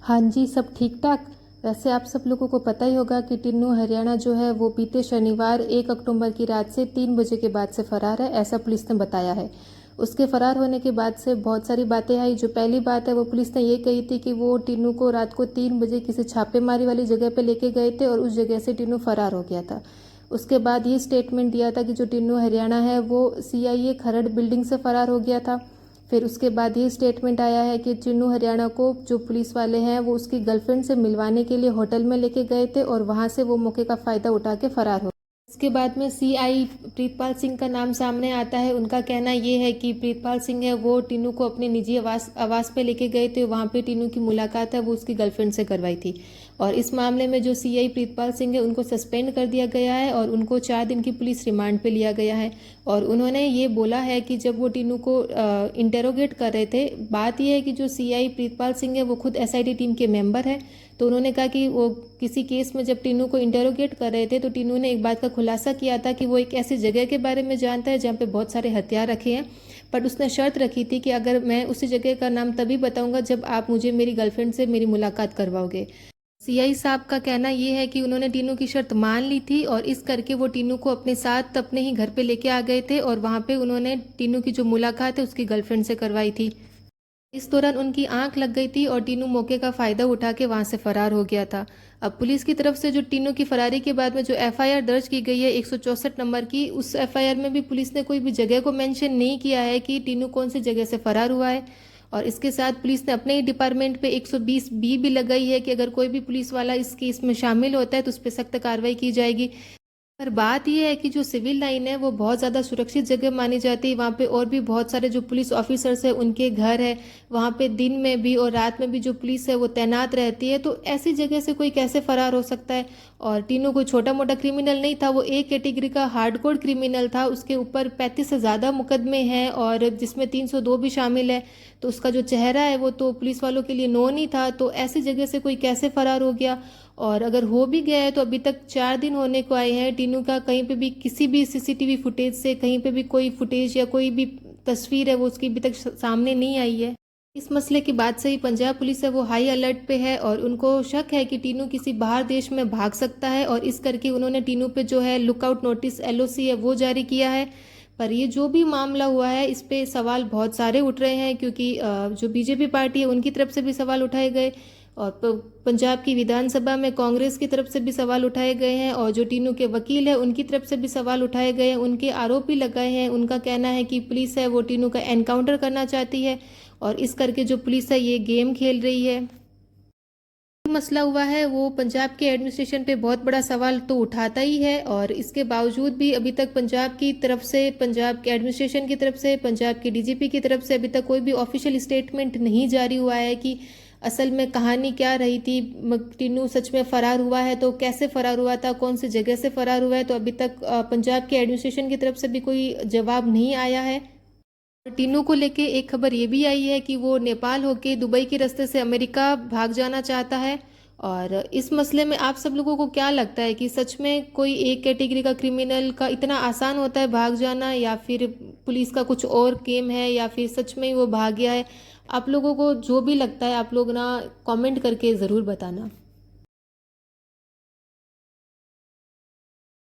हाँ जी, सब ठीक-ठाक। वैसे आप सब लोगों को पता ही होगा कि टिन्नू हरियाणा जो है वो बीते शनिवार 1 अक्टूबर की रात से 3 बजे के बाद से फरार है, ऐसा पुलिस ने बताया है। उसके फरार होने के बाद से बहुत सारी बातें आई। जो पहली बात है वो पुलिस ने ये कही थी कि वो टिन्नू को रात को 3 बजे किसी छापेमारी वाली जगह पे लेके गए थे और उस जगह से टिन्नू फरार हो गया था। उसके बाद ये स्टेटमेंट दिया था कि जो टिन्नू हरियाणा है वो सीआईए खरड़ बिल्डिंग से फरार हो गया था। फिर उसके बाद ये स्टेटमेंट आया है कि टिन्नू हरियाणा को जो पुलिस वाले हैं वो उसकी गर्लफ्रेंड से मिलवाने के लिए होटल में लेके गए थे और वहां से वो मौके का फ़ायदा उठा के फरार हो। इसके बाद में सीआई प्रीतपाल सिंह का नाम सामने आता है। उनका कहना ये है कि प्रीतपाल सिंह है वो टिन्नू को अपने निजी आवास पे लेके गए थे। वहाँ पे टिन्नू की मुलाकात है वो उसकी गर्लफ्रेंड से करवाई थी। और इस मामले में जो सीआई प्रीतपाल सिंह है उनको सस्पेंड कर दिया गया है और उनको 4 दिन की पुलिस रिमांड पे लिया गया है। और उन्होंने ये बोला है कि जब वो टिन्नू को इंटेरोगेट कर रहे थे, बात यह है कि जो सीआई प्रीतपाल सिंह है वो खुद एसआईटी टीम के मेंबर है। तो उन्होंने कहा कि वो किसी केस में जब टिन्नू को इंटेरोगेट कर रहे थे तो टिन्नू ने एक बात का खुलासा किया था कि वो एक ऐसी जगह के बारे में जानता है जहाँ पे बहुत सारे हथियार रखे हैं, बट उसने शर्त रखी थी कि अगर मैं उसी जगह का नाम तभी बताऊंगा जब आप मुझे मेरी गर्लफ्रेंड से मेरी मुलाकात करवाओगे। सीआई साहब का कहना ये है कि उन्होंने टिन्नू की शर्त मान ली थी और इस करके वो टिन्नू को अपने साथ अपने ही घर पे लेके आ गए थे और वहाँ पे उन्होंने टिन्नू की जो मुलाकात है उसकी गर्लफ्रेंड से करवाई थी। इस दौरान उनकी आंख लग गई थी और टिन्नू मौके का फायदा उठा के वहां से फरार हो गया था। अब पुलिस की तरफ से जो टिन्नू की फरारी के बाद में जो एफआईआर दर्ज की गई है 164 नंबर की, उस एफआईआर में भी पुलिस ने कोई भी जगह को मेंशन नहीं किया है कि टिन्नू कौन सी जगह से फरार हुआ है। और इसके साथ पुलिस ने अपने ही डिपार्टमेंट पे 120 बी भी लगाई है कि अगर कोई भी पुलिस वाला इस केस में शामिल होता है तो उस पर सख्त कार्रवाई की जाएगी। पर बात यह है कि जो सिविल लाइन है वो बहुत ज़्यादा सुरक्षित जगह मानी जाती है। वहाँ पे और भी बहुत सारे जो पुलिस ऑफिसर्स है उनके घर है, वहाँ पे दिन में भी और रात में भी जो पुलिस है वो तैनात रहती है। तो ऐसी जगह से कोई कैसे फरार हो सकता है। और टिन्नू कोई छोटा मोटा क्रिमिनल नहीं था, वो एक कैटेगरी का हार्डकोर क्रिमिनल था। उसके ऊपर 35 से ज़्यादा मुकदमे हैं और जिसमें 302 भी शामिल है। तो उसका जो चेहरा है वो तो पुलिस वालों के लिए नोन ही था। तो ऐसी जगह से कोई कैसे फरार हो गया। और अगर हो भी गया है तो अभी तक 4 दिन होने को आए हैं। टिन्नू का कहीं पे भी किसी भी सीसीटीवी फुटेज से कहीं पे भी कोई फुटेज या कोई भी तस्वीर है वो उसकी अभी तक सामने नहीं आई है। इस मसले की बात से ही पंजाब पुलिस है वो हाई अलर्ट पे है और उनको शक है कि टिन्नू किसी बाहर देश में भाग सकता है और इस करके उन्होंने टिन्नू पे जो है लुकआउट नोटिस एलओसी है वो जारी किया है। पर ये जो भी मामला हुआ है इस पे सवाल बहुत सारे उठ रहे हैं क्योंकि जो बीजेपी पार्टी है उनकी तरफ से भी सवाल उठाए गए और पंजाब की विधानसभा में कांग्रेस की तरफ से भी सवाल उठाए गए हैं और जो टिन्नू के वकील है उनकी तरफ से भी सवाल उठाए गए हैं। उनके आरोप भी लगाए हैं। उनका कहना है कि पुलिस है वो टिन्नू का एनकाउंटर करना चाहती है और इस करके जो पुलिस है ये गेम खेल रही है। मसला हुआ है वो पंजाब के एडमिनिस्ट्रेशन पे बहुत बड़ा सवाल तो उठाता ही है और इसके बावजूद भी अभी तक पंजाब की तरफ से, पंजाब के एडमिनिस्ट्रेशन की तरफ से, पंजाब के डीजीपी की तरफ से अभी तक कोई भी ऑफिशियल स्टेटमेंट नहीं जारी हुआ है कि असल में कहानी क्या रही थी। टिन्नू सच में फरार हुआ है तो कैसे फरार हुआ था, कौन सी जगह से फरार हुआ है। तो अभी तक पंजाब के एडमिनिस्ट्रेशन की तरफ से भी कोई जवाब नहीं आया है। टिन्नू को लेके एक खबर ये भी आई है कि वो नेपाल होके दुबई के रास्ते से अमेरिका भाग जाना चाहता है। और इस मसले में आप सब लोगों को क्या लगता है कि सच में कोई एक कैटेगरी का क्रिमिनल का इतना आसान होता है भाग जाना, या फिर पुलिस का कुछ और गेम है, या फिर सच में ही वो भाग गया है। आप लोगों को जो भी लगता है आप लोग ना कमेंट करके ज़रूर बताना।